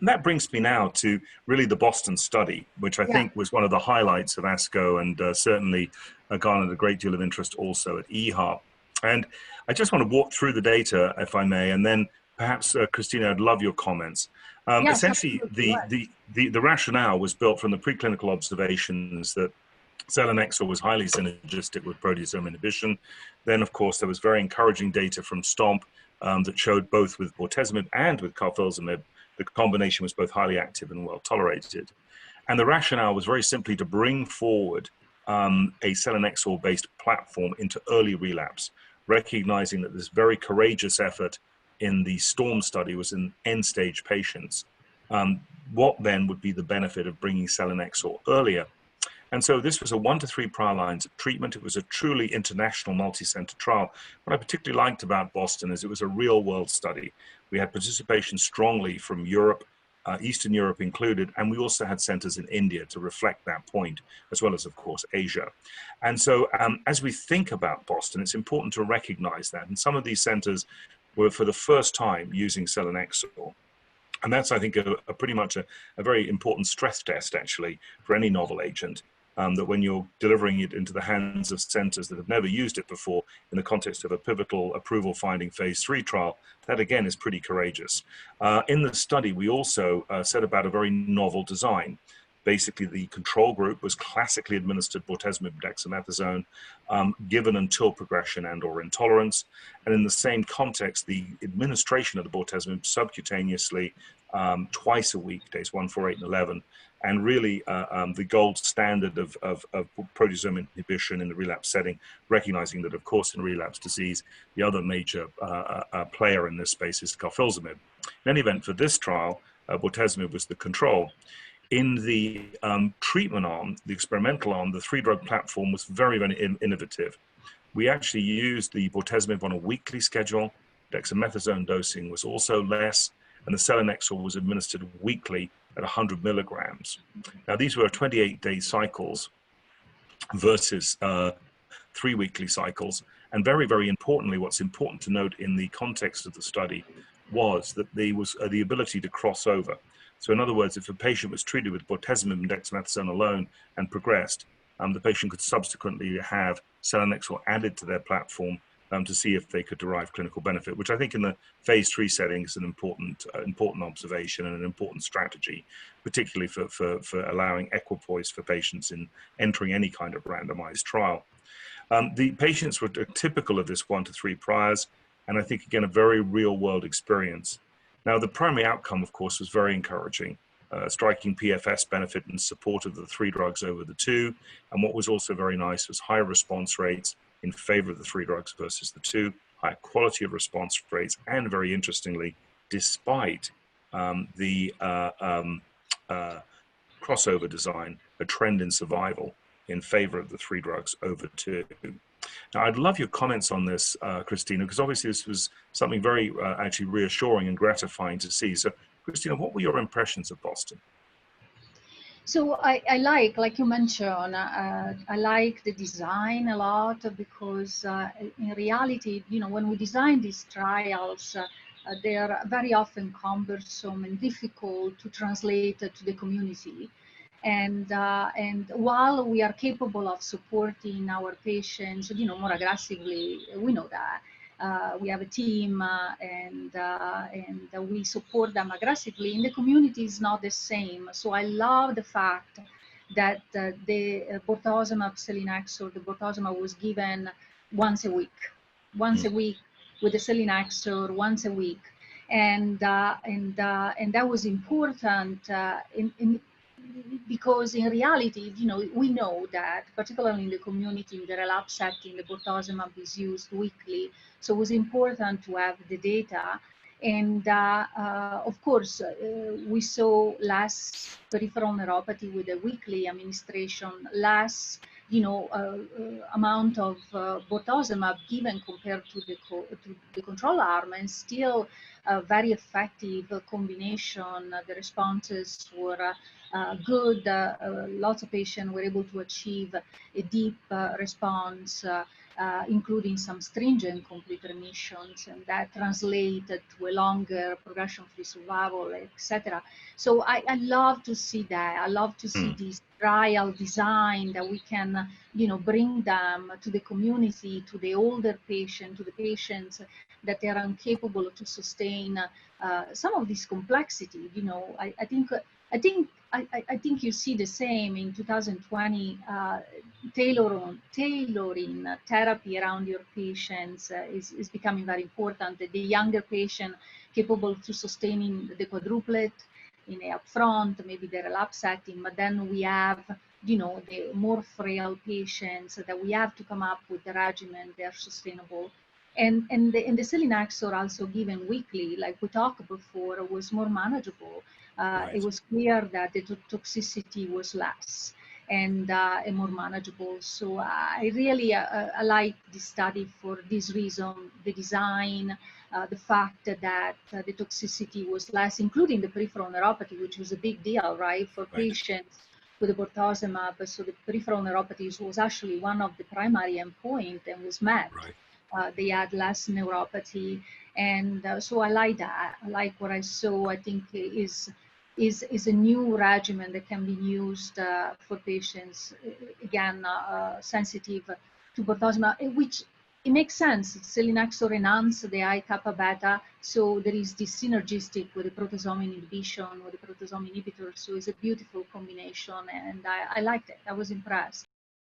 And that brings me now to really the Boston study, which I think was one of the highlights of ASCO, and certainly garnered a great deal of interest also at EHA. And I just want to walk through the data, if I may, and then perhaps, Christina, I'd love your comments. Yes, essentially, the rationale was built from the preclinical observations that selinexor was highly synergistic with proteasome inhibition. Then, of course, there was very encouraging data from STOMP that showed both with bortezomib and with carfilzomib, the combination was both highly active and well tolerated. And the rationale was very simply to bring forward a selinexor-based platform into early relapse, recognizing that this very courageous effort in the STORM study was in end-stage patients. What then would be the benefit of bringing selinexor earlier? And so this was a 1 to 3 prior lines of treatment. It was a truly international multi-center trial. What I particularly liked about Boston is it was a real-world study. We had participation strongly from Europe, Eastern Europe included, and we also had centers in India to reflect that point, as well as, of course, Asia. And so as we think about Boston, it's important to recognize that. And some of these centers were for the first time using selinexor. And that's, I think, pretty much a very important stress test, actually, for any novel agent. That when you're delivering it into the hands of centers that have never used it before in the context of a pivotal approval finding phase 3 trial, that again is pretty courageous. In the study, we also set about a very novel design. Basically, the control group was classically administered bortezomib dexamethasone, given until progression and or intolerance. And in the same context, the administration of the bortezomib subcutaneously twice a week, days 1, 4, 8, and 11, and really the gold standard of proteasome inhibition in the relapse setting, recognizing that, of course, in relapse disease, the other major player in this space is carfilzomib. In any event, for this trial, bortezomib was the control. In the treatment arm, the experimental arm, the 3-drug platform was very, very innovative. We actually used the bortezomib on a weekly schedule. Dexamethasone dosing was also less, and the selinexor was administered weekly at 100 milligrams. Now, these were 28-day cycles versus 3 weekly cycles. And very, very importantly, what's important to note in the context of the study was that there was the ability to cross over. So in other words, if a patient was treated with bortezomib and dexamethasone alone and progressed, the patient could subsequently have selinexor added to their platform to see if they could derive clinical benefit, which I think in the phase 3 setting is an important observation and an important strategy, particularly for allowing equipoise for patients in entering any kind of randomized trial. The patients were typical of this 1 to 3 priors, and I think, again, a very real-world experience. Now, the primary outcome, of course, was very encouraging, striking PFS benefit in support of the 3 drugs over the 2. And what was also very nice was high response rates in favor of the 3 drugs versus the 2, high quality of response rates, and very interestingly, despite the crossover design, a trend in survival in favor of the 3 drugs over 2. Now, I'd love your comments on this, Christina, because obviously this was something very actually reassuring and gratifying to see. So, Christina, what were your impressions of Boston? So I like you mentioned, I like the design a lot because in reality, you know, when we design these trials, they are very often cumbersome and difficult to translate to the community. And while we are capable of supporting our patients, you know, more aggressively, we know that. We have a team and we support them aggressively. In the community is not the same. So I love the fact that the bortezomib selinexor, the bortezomib was given once a week with the selinexor once a week, and that was important because in reality, you know, we know that particularly in the community, in the relapse setting, the bortezomib is used weekly. So it was important to have the data. And of course, we saw less peripheral neuropathy with a weekly administration, less, you know, amount of bortezomib given compared to the control arm, and still a very effective combination. The responses were good. Lots of patients were able to achieve a deep response. including some stringent complete remissions, and that translated to a longer progression-free survival, etc. So I love to see that. I love to see this trial design that we can, bring them to the community, to the older patient, to the patients that they are incapable to sustain some of this complexity. I think you see the same in 2020. Tailoring therapy around your patients is becoming very important. The younger patient capable to sustaining the quadruplet in a upfront, maybe the relapse setting, but then we have, the more frail patients that we have to come up with the regimen that are sustainable. And the selinexor also given weekly, like we talked before, was more manageable. It was clear that the toxicity was less and more manageable. So I really I like this study for this reason: the design, the fact that the toxicity was less, including the peripheral neuropathy, which was a big deal, right, for patients with the bortezomib. So the peripheral neuropathy was actually one of the primary endpoint and was met. They had less neuropathy, and so I like that. I like what I saw. I think is a new regimen that can be used for patients, again, sensitive to bortezomib, which it makes sense. Selinexor enhances the I kappa beta, so there is this synergistic with the proteasome inhibition or the proteasome inhibitor. So it's a beautiful combination, and I liked it. I was impressed.